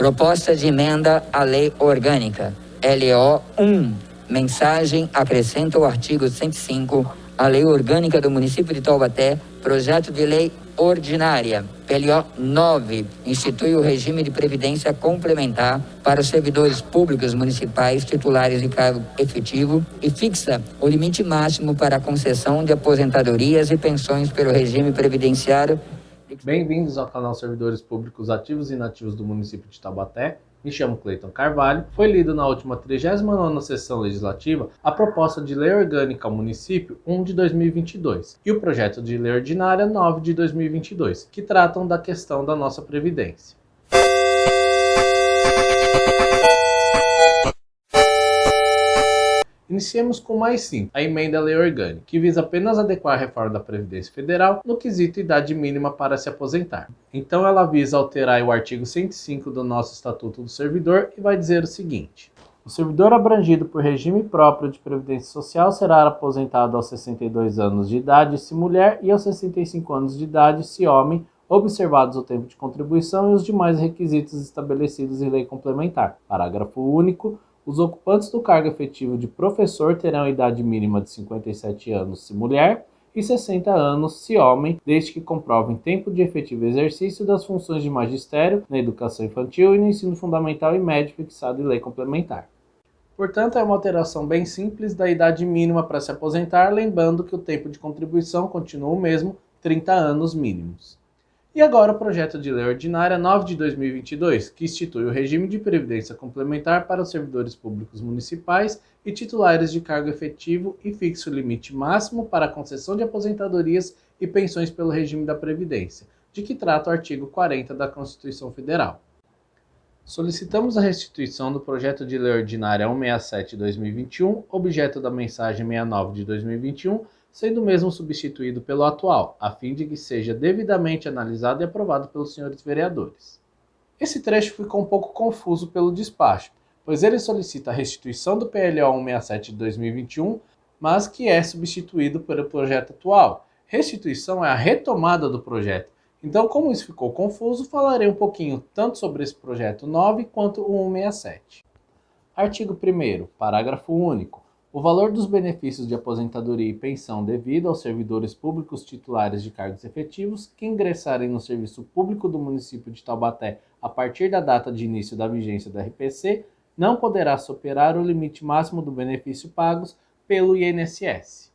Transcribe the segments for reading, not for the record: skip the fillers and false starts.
Proposta de emenda à Lei Orgânica, LO 1. Mensagem acrescenta o artigo 105 à Lei Orgânica do Município de Taubaté, projeto de lei ordinária, PLO 9, institui o regime de previdência complementar para os servidores públicos municipais titulares de cargo efetivo e fixa o limite máximo para a concessão de aposentadorias e pensões pelo regime previdenciário. Bem-vindos ao canal Servidores Públicos Ativos e Inativos do município de Taubaté. Me chamo Cleiton Carvalho. Foi lido na última 39ª sessão legislativa a proposta de Lei Orgânica ao Município 1 de 2022 e o projeto de Lei Ordinária 9 de 2022, que tratam da questão da nossa Previdência. Iniciemos com o mais simples, a emenda à Lei Orgânica, que visa apenas adequar a reforma da Previdência Federal no quesito idade mínima para se aposentar. Então ela visa alterar o artigo 105 do nosso Estatuto do Servidor e vai dizer o seguinte: o servidor abrangido por regime próprio de Previdência Social será aposentado aos 62 anos de idade se mulher e aos 65 anos de idade se homem, observados o tempo de contribuição e os demais requisitos estabelecidos em lei complementar. Parágrafo único. Os ocupantes do cargo efetivo de professor terão idade mínima de 57 anos se mulher e 60 anos se homem, desde que comprovem tempo de efetivo exercício das funções de magistério na educação infantil e no ensino fundamental e médio fixado em lei complementar. Portanto, é uma alteração bem simples da idade mínima para se aposentar, lembrando que o tempo de contribuição continua o mesmo, 30 anos mínimos. E agora o projeto de Lei Ordinária 9 de 2022, que institui o regime de previdência complementar para os servidores públicos municipais e titulares de cargo efetivo e fixa o limite máximo para a concessão de aposentadorias e pensões pelo regime da Previdência, de que trata o artigo 40 da Constituição Federal. Solicitamos a restituição do projeto de Lei Ordinária 167 de 2021, objeto da mensagem 69 de 2021, sendo o mesmo substituído pelo atual, a fim de que seja devidamente analisado e aprovado pelos senhores vereadores. Esse trecho ficou um pouco confuso pelo despacho, pois ele solicita a restituição do PLO 167 de 2021, mas que é substituído pelo projeto atual. Restituição é a retomada do projeto. Então, como isso ficou confuso, falarei um pouquinho tanto sobre esse projeto 9 quanto o 167. Artigo 1º, parágrafo único. O valor dos benefícios de aposentadoria e pensão devido aos servidores públicos titulares de cargos efetivos que ingressarem no serviço público do município de Taubaté a partir da data de início da vigência do RPC não poderá superar o limite máximo do benefício pagos pelo INSS.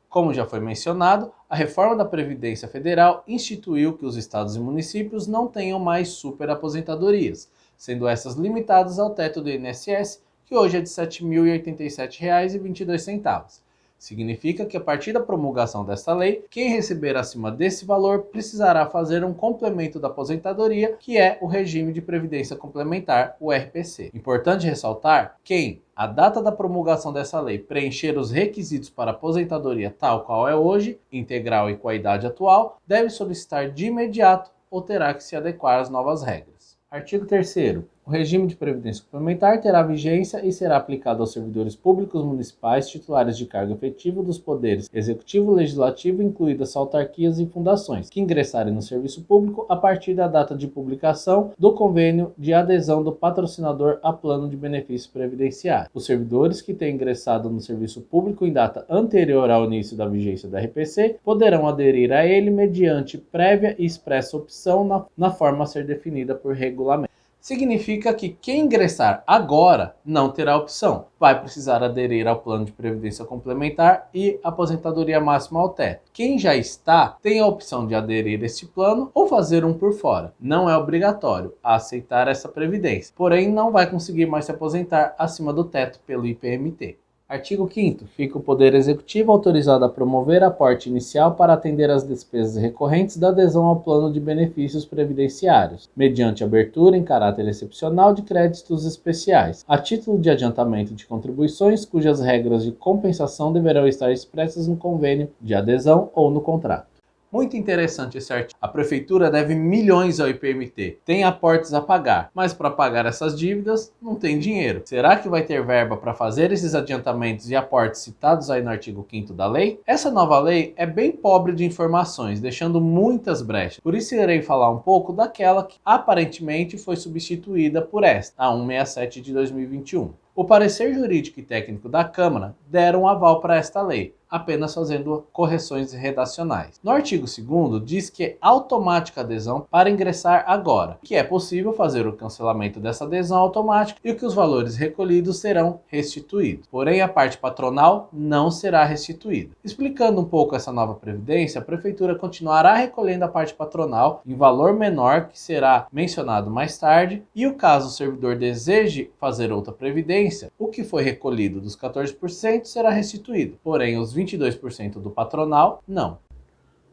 Como já foi mencionado, a reforma da Previdência Federal instituiu que os estados e municípios não tenham mais superaposentadorias, sendo essas limitadas ao teto do INSS, que hoje é de R$ 7.087,22. Significa que a partir da promulgação desta lei, quem receber acima desse valor precisará fazer um complemento da aposentadoria, que é o regime de previdência complementar, o RPC. Importante ressaltar, quem, à data da promulgação dessa lei, preencher os requisitos para aposentadoria tal qual é hoje, integral e com a idade atual, deve solicitar de imediato ou terá que se adequar às novas regras. Artigo 3º. O regime de previdência complementar terá vigência e será aplicado aos servidores públicos municipais titulares de cargo efetivo dos poderes executivo e legislativo, incluídas autarquias e fundações, que ingressarem no serviço público a partir da data de publicação do convênio de adesão do patrocinador a plano de benefícios previdenciários. Os servidores que tenham ingressado no serviço público em data anterior ao início da vigência do RPC poderão aderir a ele mediante prévia e expressa opção na forma a ser definida por regulamento. Significa que quem ingressar agora não terá opção, vai precisar aderir ao plano de previdência complementar e aposentadoria máxima ao teto. Quem já está tem a opção de aderir a este plano ou fazer um por fora. Não é obrigatório aceitar essa previdência, porém não vai conseguir mais se aposentar acima do teto pelo IPMT. Artigo 5º. Fica o Poder Executivo autorizado a promover aporte inicial para atender às despesas recorrentes da adesão ao plano de benefícios previdenciários, mediante abertura em caráter excepcional de créditos especiais, a título de adiantamento de contribuições cujas regras de compensação deverão estar expressas no convênio de adesão ou no contrato. Muito interessante esse artigo. A prefeitura deve milhões ao IPMT, tem aportes a pagar, mas para pagar essas dívidas não tem dinheiro. Será que vai ter verba para fazer esses adiantamentos e aportes citados aí no artigo 5º da lei? Essa nova lei é bem pobre de informações, deixando muitas brechas. Por isso irei falar um pouco daquela que aparentemente foi substituída por esta, a 167 de 2021. O parecer jurídico e técnico da Câmara deram um aval para esta lei, apenas fazendo correções redacionais. No artigo 2º diz que é automática a adesão para ingressar agora, que é possível fazer o cancelamento dessa adesão automática e que os valores recolhidos serão restituídos. Porém, a parte patronal não será restituída. Explicando um pouco essa nova previdência, a Prefeitura continuará recolhendo a parte patronal em valor menor, que será mencionado mais tarde, e o caso o servidor deseje fazer outra previdência, o que foi recolhido dos 14% será restituído, porém os 22% do patronal, não.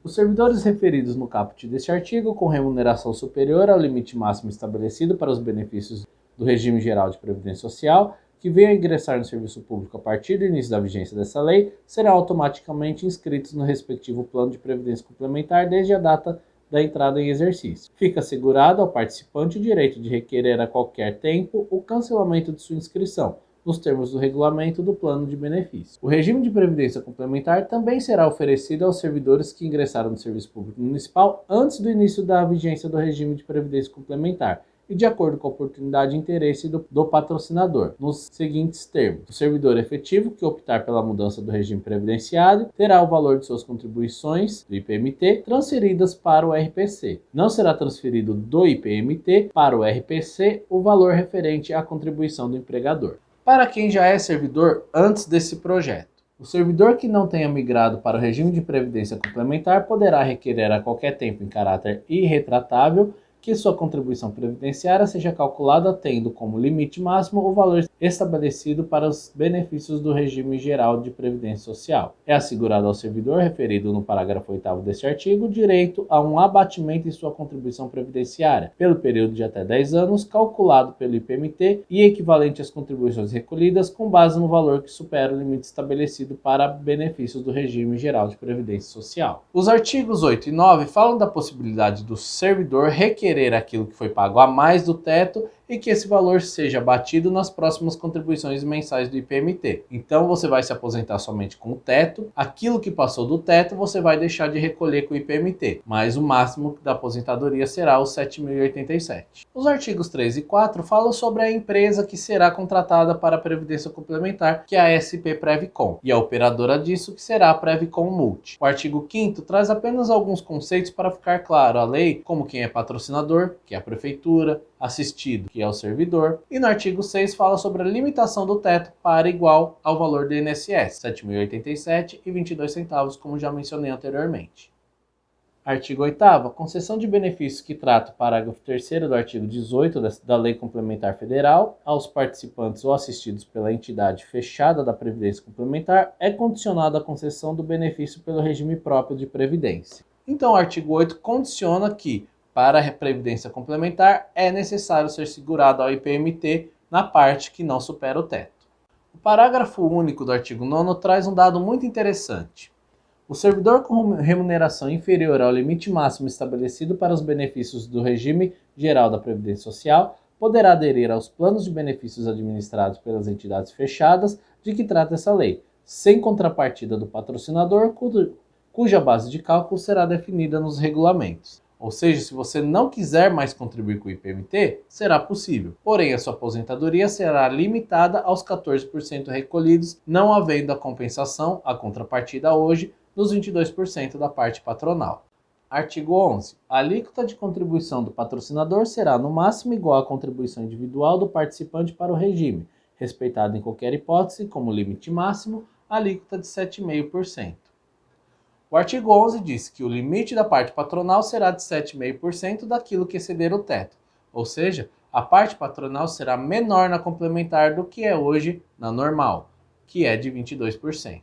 Os servidores referidos no caput deste artigo, com remuneração superior ao limite máximo estabelecido para os benefícios do regime geral de previdência social, que venham a ingressar no serviço público a partir do início da vigência dessa lei, serão automaticamente inscritos no respectivo plano de previdência complementar desde a data da entrada em exercício. Fica assegurado ao participante o direito de requerer a qualquer tempo o cancelamento de sua inscrição, nos termos do regulamento do plano de benefício. O regime de previdência complementar também será oferecido aos servidores que ingressaram no serviço público municipal antes do início da vigência do regime de previdência complementar, e de acordo com a oportunidade e interesse do patrocinador, nos seguintes termos: o servidor efetivo que optar pela mudança do regime previdenciário terá o valor de suas contribuições do IPMT transferidas para o RPC. Não será transferido do IPMT para o RPC o valor referente à contribuição do empregador. Para quem já é servidor antes desse projeto, o servidor que não tenha migrado para o regime de previdência complementar poderá requerer a qualquer tempo em caráter irretratável que sua contribuição previdenciária seja calculada tendo como limite máximo o valor estabelecido para os benefícios do regime geral de previdência social. É assegurado ao servidor referido no parágrafo 8º deste artigo o direito a um abatimento em sua contribuição previdenciária pelo período de até 10 anos, calculado pelo IPMT e equivalente às contribuições recolhidas com base no valor que supera o limite estabelecido para benefícios do regime geral de previdência social. Os artigos 8 e 9 falam da possibilidade do servidor requerer aquilo que foi pago a mais do teto e que esse valor seja batido nas próximas contribuições mensais do IPMT. Então você vai se aposentar somente com o teto, aquilo que passou do teto você vai deixar de recolher com o IPMT, mas o máximo da aposentadoria será os R$ 7.087. Os artigos 3 e 4 falam sobre a empresa que será contratada para a previdência complementar, que é a SP Previcon, e a operadora disso que será a Previcon Multi. O artigo 5º traz apenas alguns conceitos para ficar claro a lei, como quem é patrocinador, que é a prefeitura, assistido, que é o servidor, e no artigo 6 fala sobre a limitação do teto para igual ao valor do INSS, R$ 7.087,22, como já mencionei anteriormente. Artigo 8º, concessão de benefícios que trata o parágrafo 3º do artigo 18 da Lei Complementar Federal aos participantes ou assistidos pela entidade fechada da Previdência Complementar é condicionado à concessão do benefício pelo regime próprio de previdência. Então o artigo 8 condiciona que para a previdência complementar, é necessário ser segurado ao IPMT na parte que não supera o teto. O parágrafo único do artigo 9º traz um dado muito interessante. O servidor com remuneração inferior ao limite máximo estabelecido para os benefícios do regime geral da Previdência Social poderá aderir aos planos de benefícios administrados pelas entidades fechadas de que trata essa lei, sem contrapartida do patrocinador, cuja base de cálculo será definida nos regulamentos. Ou seja, se você não quiser mais contribuir com o IPMT, será possível. Porém, a sua aposentadoria será limitada aos 14% recolhidos, não havendo a compensação, a contrapartida hoje, nos 22% da parte patronal. Artigo 11. A alíquota de contribuição do patrocinador será no máximo igual à contribuição individual do participante para o regime, respeitada em qualquer hipótese, como limite máximo, a alíquota de 7,5%. O artigo 11 diz que o limite da parte patronal será de 7,5% daquilo que exceder o teto, ou seja, a parte patronal será menor na complementar do que é hoje na normal, que é de 22%.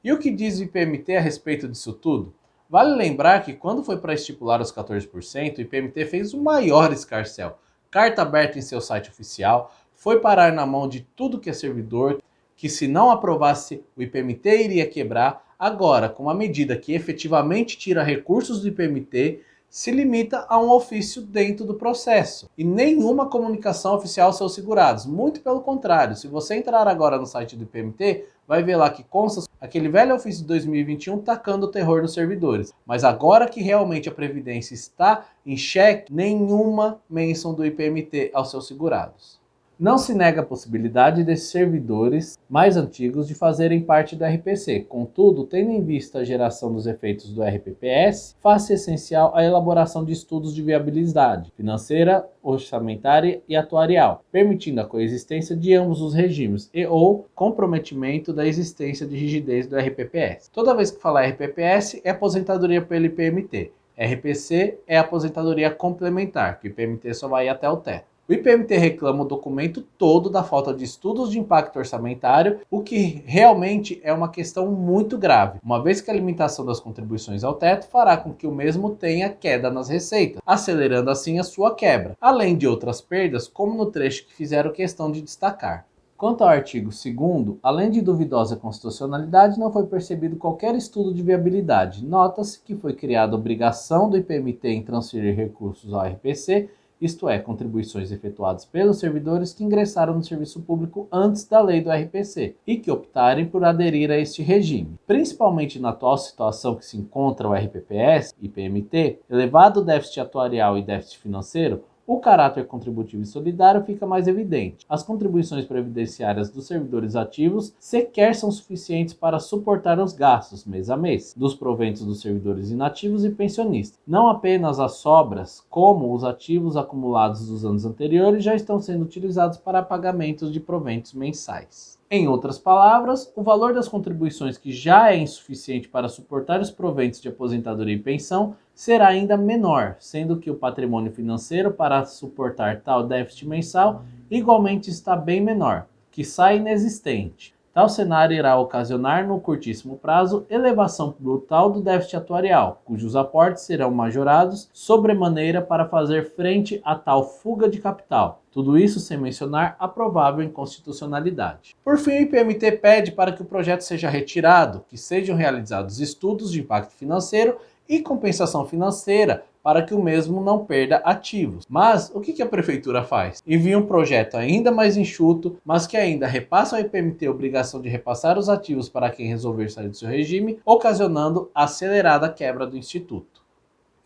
E o que diz o IPMT a respeito disso tudo? Vale lembrar que quando foi para estipular os 14%, o IPMT fez o maior escarcéu, carta aberta em seu site oficial, foi parar na mão de tudo que é servidor, que se não aprovasse o IPMT iria quebrar, Agora, com uma medida que efetivamente tira recursos do IPMT, se limita a um ofício dentro do processo e nenhuma comunicação oficial aos seus segurados. Muito pelo contrário, se você entrar agora no site do IPMT, vai ver lá que consta aquele velho ofício de 2021 tacando o terror nos servidores. Mas agora que realmente a Previdência está em xeque, nenhuma menção do IPMT aos seus segurados. Não se nega a possibilidade desses servidores mais antigos de fazerem parte do RPC. Contudo, tendo em vista a geração dos efeitos do RPPS, faz-se essencial a elaboração de estudos de viabilidade financeira, orçamentária e atuarial, permitindo a coexistência de ambos os regimes e ou comprometimento da existência de rigidez do RPPS. Toda vez que falar RPPS, é aposentadoria pelo IPMT. RPC é aposentadoria complementar, que o IPMT só vai até o teto. O IPMT reclama o documento todo da falta de estudos de impacto orçamentário, o que realmente é uma questão muito grave, uma vez que a limitação das contribuições ao teto fará com que o mesmo tenha queda nas receitas, acelerando assim a sua quebra, além de outras perdas, como no trecho que fizeram questão de destacar. Quanto ao artigo 2º, além de duvidosa constitucionalidade, não foi percebido qualquer estudo de viabilidade. Nota-se que foi criada a obrigação do IPMT em transferir recursos ao RPC, isto é, contribuições efetuadas pelos servidores que ingressaram no serviço público antes da lei do RPC e que optarem por aderir a este regime. Principalmente na atual situação que se encontra o RPPS e IPMT, elevado déficit atuarial e déficit financeiro, o caráter contributivo e solidário fica mais evidente. As contribuições previdenciárias dos servidores ativos sequer são suficientes para suportar os gastos, mês a mês, dos proventos dos servidores inativos e pensionistas. Não apenas as sobras, como os ativos acumulados dos anos anteriores já estão sendo utilizados para pagamentos de proventos mensais. Em outras palavras, o valor das contribuições, que já é insuficiente para suportar os proventos de aposentadoria e pensão, será ainda menor, sendo que o patrimônio financeiro para suportar tal déficit mensal igualmente está bem menor, quiçá inexistente. Tal cenário irá ocasionar, no curtíssimo prazo, elevação brutal do déficit atuarial, cujos aportes serão majorados sobremaneira para fazer frente a tal fuga de capital. Tudo isso sem mencionar a provável inconstitucionalidade. Por fim, o IPMT pede para que o projeto seja retirado, que sejam realizados estudos de impacto financeiro e compensação financeira para que o mesmo não perda ativos. Mas o que a prefeitura faz? Envia um projeto ainda mais enxuto, mas que ainda repassa ao IPMT a obrigação de repassar os ativos para quem resolver sair do seu regime, ocasionando a acelerada quebra do instituto.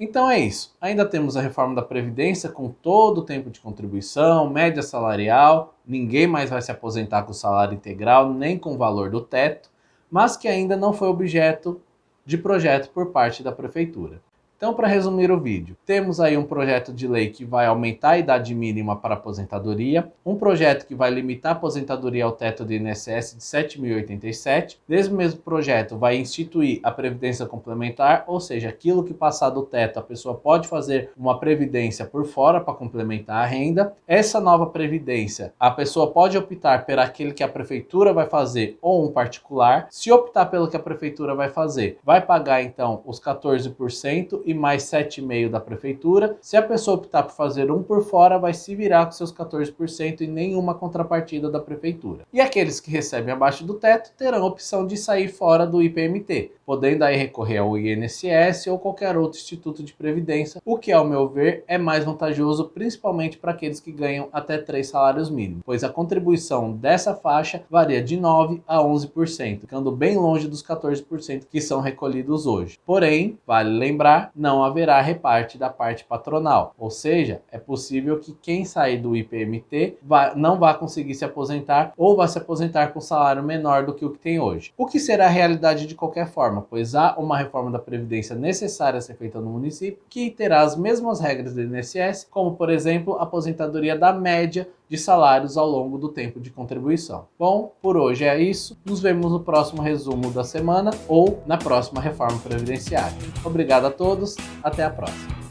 Então é isso. Ainda temos a reforma da Previdência com todo o tempo de contribuição, média salarial, ninguém mais vai se aposentar com salário integral, nem com o valor do teto, mas que ainda não foi objeto de projeto por parte da prefeitura. Então, para resumir o vídeo, temos aí um projeto de lei que vai aumentar a idade mínima para aposentadoria, um projeto que vai limitar a aposentadoria ao teto do INSS de 7.087. Esse mesmo projeto vai instituir a previdência complementar, ou seja, aquilo que passar do teto, a pessoa pode fazer uma previdência por fora para complementar a renda. Essa nova previdência, a pessoa pode optar por aquele que a prefeitura vai fazer ou um particular. Se optar pelo que a prefeitura vai fazer, vai pagar então os 14% e mais 7,5% da prefeitura. Se a pessoa optar por fazer um por fora, vai se virar com seus 14% e nenhuma contrapartida da prefeitura. E aqueles que recebem abaixo do teto terão a opção de sair fora do IPMT, podendo aí recorrer ao INSS ou qualquer outro instituto de previdência, o que, ao meu ver, é mais vantajoso, principalmente para aqueles que ganham até 3 salários mínimos, pois a contribuição dessa faixa varia de 9% a 11%, ficando bem longe dos 14% que são recolhidos hoje. Porém, vale lembrar, não haverá reparte da parte patronal, ou seja, é possível que quem sair do IPMT não vá conseguir se aposentar ou vá se aposentar com salário menor do que o que tem hoje. O que será a realidade de qualquer forma, pois há uma reforma da Previdência necessária a ser feita no município que terá as mesmas regras do INSS, como por exemplo a aposentadoria da média de salários ao longo do tempo de contribuição. Bom, por hoje é isso. Nos vemos no próximo resumo da semana ou na próxima reforma previdenciária. Obrigado a todos, até a próxima.